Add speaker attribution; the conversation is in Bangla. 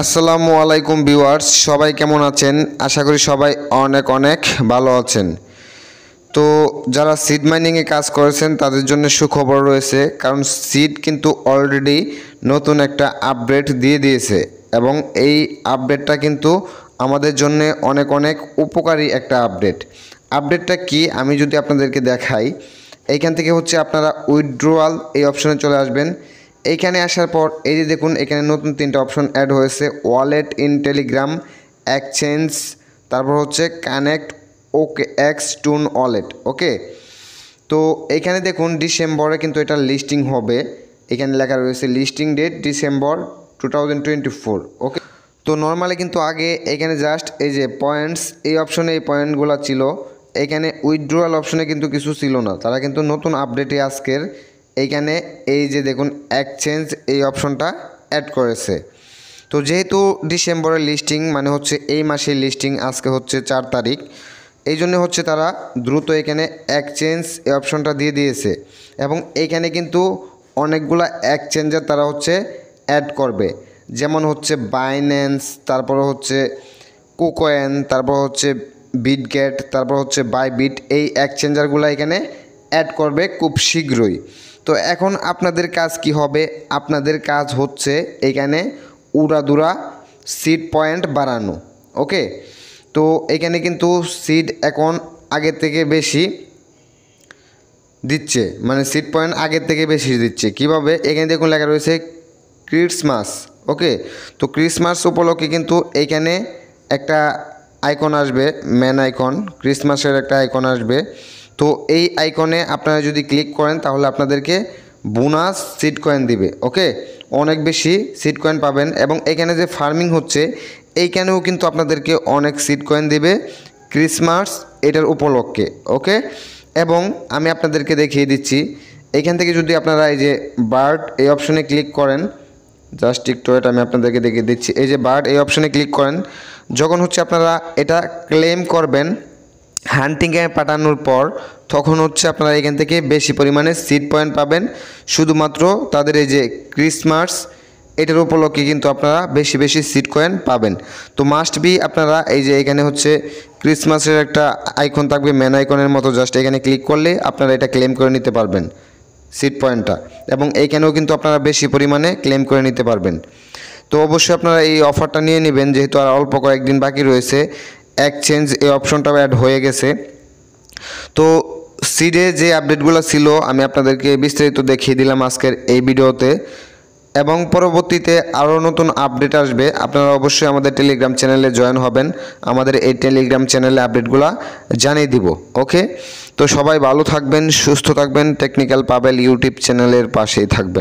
Speaker 1: আসসালামু আলাইকুম ভিউয়ার্স, সবাই কেমন আছেন? আশা করি সবাই অনেক অনেক ভালো আছেন। তো যারা সিড মাইনিংয়ে কাজ করেছেন তাদের জন্য সুখবর রয়েছে, কারণ সিড কিন্তু অলরেডি নতুন একটা আপডেট দিয়ে দিয়েছে এবং এই আপডেটটা কিন্তু আমাদের জন্য অনেক অনেক উপকারী একটা আপডেটটা কি আমি যদি আপনাদেরকে দেখাই, এইখান থেকে হচ্ছে আপনারা উইথড্রয়াল এই অপশনে চলে আসবেন। এইখানে আসার পর এই যে দেখুন, এখানে নতুন 3টা অপশন অ্যাড হয়েছে: ওয়ালেট ইন টেলিগ্রাম, এক্সচেঞ্জ, তারপর হচ্ছে কানেক্ট ওকে এক্স টুন ওয়ালেট। ওকে, তো এইখানে দেখুন ডিসেম্বরে কিন্তু এটা লিস্টিং হবে। এখানে লেখা রয়েছে লিস্টিং ডেট ডিসেম্বর 2024। ওকে, তো নর্মালি কিন্তু আগে এখানে জাস্ট এই যে পয়েন্টস, এই অপশনে এই পয়েন্টগুলো ছিল। এখানে উইথড্রয়াল অপশনে কিন্তু কিছু ছিল না। তারা কিন্তু নতুন আপডেটে আজকের এইখানে এই যে দেখুন এক্সচেঞ্জ এই অপশনটা অ্যাড করেছে। তো যেহেতু ডিসেম্বরের লিস্টিং মানে হচ্ছে এই মাসের লিস্টিং, আজকে হচ্ছে 4 তারিখ, এই জন্য হচ্ছে তারা দ্রুত এখানে এক্সচেঞ্জ এই অপশনটা দিয়ে দিয়েছে এবং এইখানে কিন্তু অনেকগুলা এক্সচেঞ্জার তারা হচ্ছে অ্যাড করবে, যেমন হচ্ছে বাইন্যান্স, তারপর হচ্ছে কুকয়েন, তারপর হচ্ছে বিটগেট, তারপর হচ্ছে বাইবিট। এই এক্সচেঞ্জারগুলো এখানে অ্যাড করবে খুব শীঘ্রই। তো এখন আপনাদের কাজ কি হবে? আপনাদের কাজ হচ্ছে এখানে উড়াদুরা সিড পয়েন্ট বাড়ানো। ওকে, তো এখানে কিন্তু সিড এখন আগের থেকে বেশি দিচ্ছে, মানে সিড পয়েন্ট আগের থেকে বেশি দিচ্ছে। কিভাবে? এখানে দেখুন লেখা রয়েছে ক্রিসমাস। ওকে, তো ক্রিসমাস উপলক্ষে কিন্তু এইখানে একটা আইকন আসবে, ম্যান আইকন, ক্রিসমাসের একটা আইকন আসবে। তো এই আইকনে আপনারা যদি ক্লিক করেন তাহলে আপনাদেরকে বোনাস সিড কয়েন দিবে। ওকে, অনেক বেশি সিড কয়েন পাবেন এবং এখানে যে ফার্মিং হচ্ছে এইখানেও কিন্তু আপনাদেরকে অনেক সিড কয়েন দিবে ক্রিসমাস এটার উপলক্ষে। ওকে, এবং আমি আপনাদেরকে দেখিয়ে দিচ্ছি, এইখান থেকে যদি আপনারা এই যে বার্ড এই অপশনে ক্লিক করেন, জাস্ট একটু এটা আমি আপনাদেরকে দেখিয়ে দিচ্ছি। এই যে বার্ড এই অপশনে ক্লিক করেন, যখন হচ্ছে আপনারা এটা ক্লেম করবেন হান্টিংয়ে পাঠানোর পর, তখন হচ্ছে আপনারা এখান থেকে বেশি পরিমাণে সিড পয়েন্ট পাবেন। শুধুমাত্র তাদের এই যে ক্রিসমাস এটার উপলক্ষে কিন্তু আপনারা বেশি বেশি সিড কয়েন পাবেন। তো মাস্ট বি আপনারা এই যে এখানে হচ্ছে ক্রিসমাসের একটা আইকন থাকবে, ম্যান আইকনের মতো, জাস্ট এখানে ক্লিক করলে আপনারা এটা ক্লেম করে নিতে পারবেন সিড পয়েন্টটা, এবং এইখানেও কিন্তু আপনারা বেশি পরিমাণে ক্লেম করে নিতে পারবেন। তো অবশ্যই আপনারা এই অফারটা নিয়ে নেবেন, যেহেতু আর অল্প কয়েকদিন বাকি রয়েছে। এক্সচেঞ্জ এই অপশনটাও অ্যাড হয়ে গেছে। তো সিডে যে আপডেটগুলো ছিল আমি আপনাদেরকে বিস্তারিত দেখিয়ে দিলাম আজকের এই ভিডিওতে, এবং পরবর্তীতে আরও নতুন আপডেট আসবে। আপনারা অবশ্যই আমাদের টেলিগ্রাম চ্যানেলে জয়েন হবেন, আমাদের এই টেলিগ্রাম চ্যানেলে আপডেটগুলো জানিয়ে দিব। ওকে, তো সবাই ভালো থাকবেন, সুস্থ থাকবেন, টেকনিক্যাল পাবেল ইউটিউব চ্যানেলের পাশেই থাকবেন।